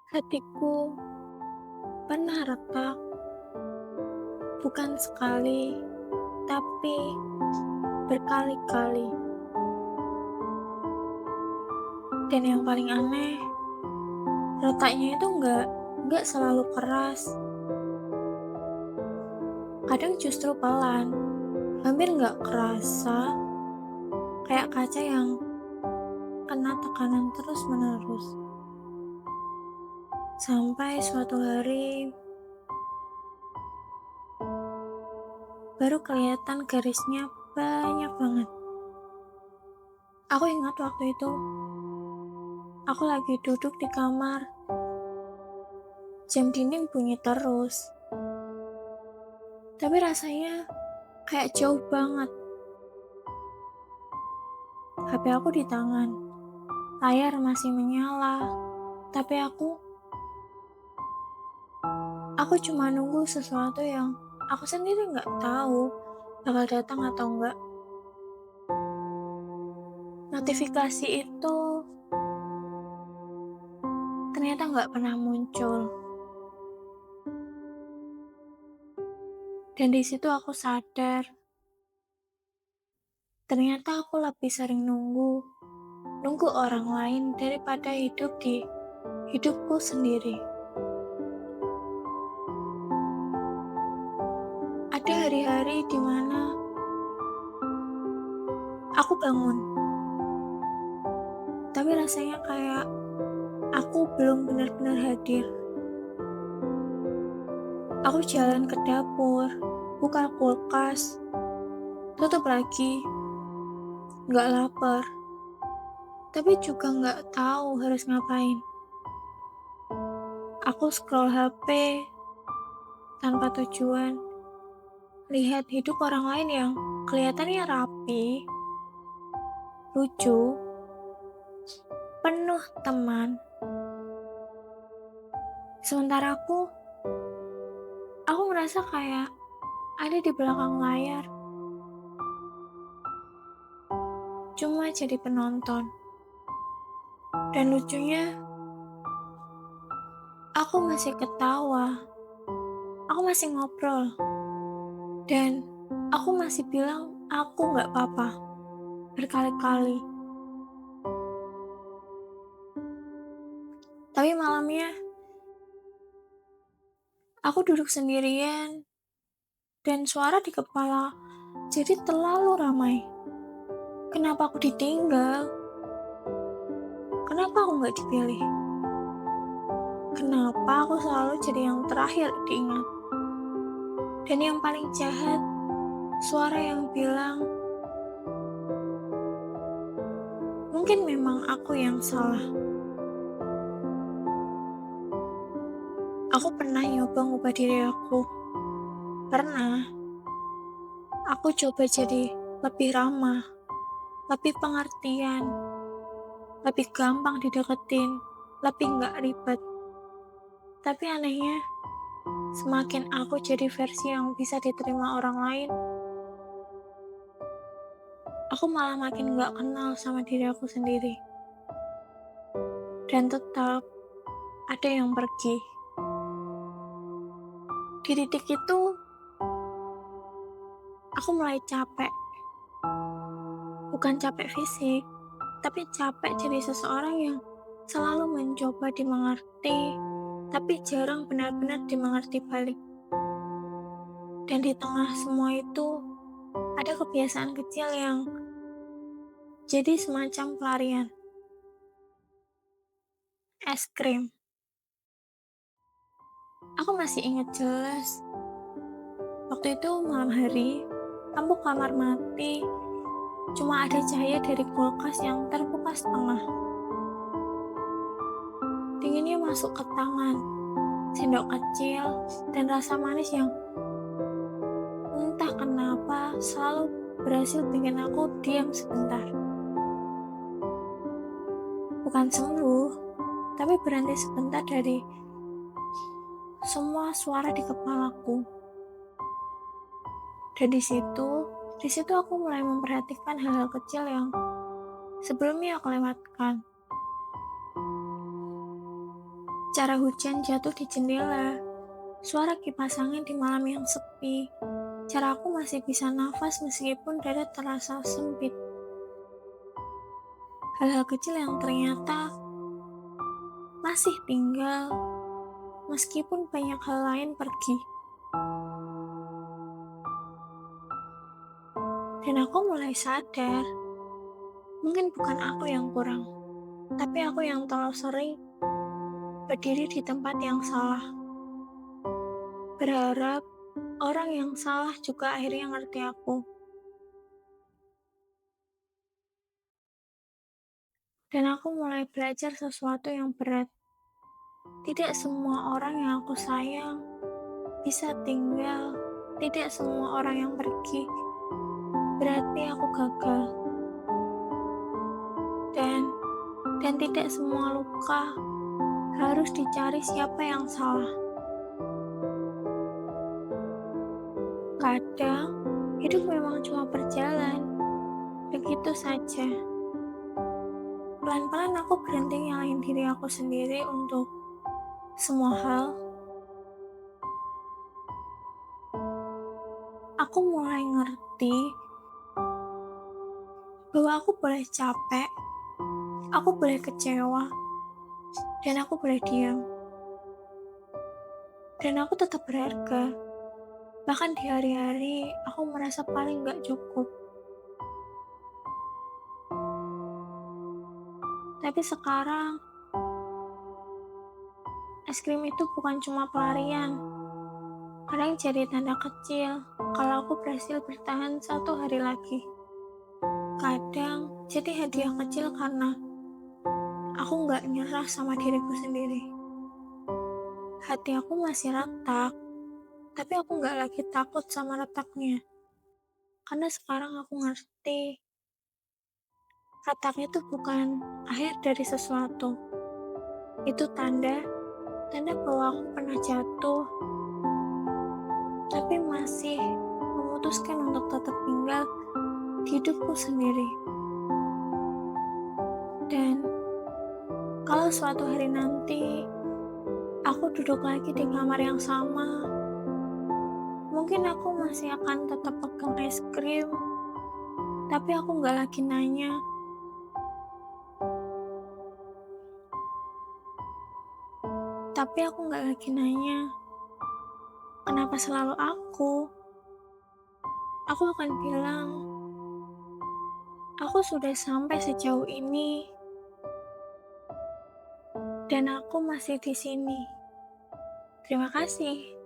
Hatiku pernah retak, bukan sekali, tapi berkali-kali. Dan yang paling aneh, retaknya itu nggak selalu keras. Kadang justru pelan, hampir nggak kerasa, kayak kaca yang kena tekanan terus-menerus. Sampai suatu hari, baru kelihatan garisnya banyak banget. Aku ingat waktu itu, aku lagi duduk di kamar, jam dinding bunyi terus. Tapi rasanya kayak jauh banget. HP aku di tangan, layar masih menyala, tapi aku cuma nunggu sesuatu yang aku sendiri nggak tahu bakal datang atau enggak. Notifikasi itu ternyata nggak pernah muncul. Dan di situ aku sadar, ternyata aku lebih sering nunggu orang lain daripada hidup di hidupku sendiri. Ada hari-hari di mana aku bangun, tapi rasanya kayak aku belum benar-benar hadir. Aku jalan ke dapur, buka kulkas, tutup lagi, nggak lapar, tapi juga nggak tahu harus ngapain. Aku scroll HP tanpa tujuan, lihat hidup orang lain yang kelihatannya rapi, lucu, penuh teman. Sementara aku merasa kayak ada di belakang layar, cuma jadi penonton. Dan lucunya, aku masih ketawa, aku masih ngobrol, dan aku masih bilang aku nggak apa-apa berkali-kali. Tapi malamnya, aku duduk sendirian, dan suara di kepala jadi terlalu ramai. Kenapa aku ditinggal? Kenapa aku nggak dipilih? Kenapa aku selalu jadi yang terakhir diingat? Dan yang paling jahat, suara yang bilang, mungkin memang aku yang salah. Aku pernah nyoba ngubah diri aku. Pernah. Aku coba jadi lebih ramah, lebih pengertian, lebih gampang dideketin, lebih nggak ribet. Tapi anehnya, semakin aku jadi versi yang bisa diterima orang lain, aku malah makin nggak kenal sama diri aku sendiri. Dan tetap ada yang pergi. Di titik itu, aku mulai capek. Bukan capek fisik, tapi capek jadi seseorang yang selalu mencoba dimengerti, tapi jarang benar-benar dimengerti balik. Dan di tengah semua itu, ada kebiasaan kecil yang jadi semacam pelarian. Es krim. Aku masih ingat jelas, waktu itu malam hari, lampu kamar mati, cuma ada cahaya dari kulkas yang terbuka setengah. Dinginnya masuk ke tangan, sendok kecil, dan rasa manis yang entah kenapa selalu berhasil bikin aku diam sebentar. Bukan sembuh, tapi berhenti sebentar dari semua suara di kepalaku. Dan di situ aku mulai memperhatikan hal-hal kecil yang sebelumnya aku lewatkan. Cara hujan jatuh di jendela, suara kipas angin di malam yang sepi. Cara aku masih bisa nafas meskipun dada terasa sempit. Hal-hal kecil yang ternyata masih tinggal meskipun banyak hal lain pergi. Dan aku mulai sadar, mungkin bukan aku yang kurang, tapi aku yang terlalu sering berdiri di tempat yang salah. Berharap orang yang salah juga akhirnya ngerti aku. Dan aku mulai belajar sesuatu yang berat. Tidak semua orang yang aku sayang bisa tinggal. Tidak semua orang yang pergi berarti aku gagal. Dan tidak semua luka harus dicari siapa yang salah. Kadang hidup memang cuma berjalan, begitu saja. Pelan-pelan aku berhenti nyalahin diri aku sendiri untuk semua hal. Aku mulai ngerti bahwa aku boleh capek, aku boleh kecewa, dan aku boleh diam. Dan aku tetap berharga. Bahkan di hari-hari aku merasa paling gak cukup. Tapi sekarang, es krim itu bukan cuma pelarian. Kadang jadi tanda kecil kalau aku berhasil bertahan 1 hari lagi. Kadang jadi hadiah kecil karena aku gak nyerah sama diriku sendiri. Hati aku masih retak, tapi aku gak lagi takut sama retaknya. Karena sekarang aku ngerti, retak itu bukan akhir dari sesuatu. Itu tanda bahwa aku pernah jatuh, tapi masih memutuskan untuk tetap tinggal di hidupku sendiri. Dan kalau suatu hari nanti aku duduk lagi di kamar yang sama, mungkin aku masih akan tetap pegang es krim, tapi aku gak lagi nanya, kenapa selalu aku? Aku akan bilang, aku sudah sampai sejauh ini, dan aku masih di sini. Terima kasih.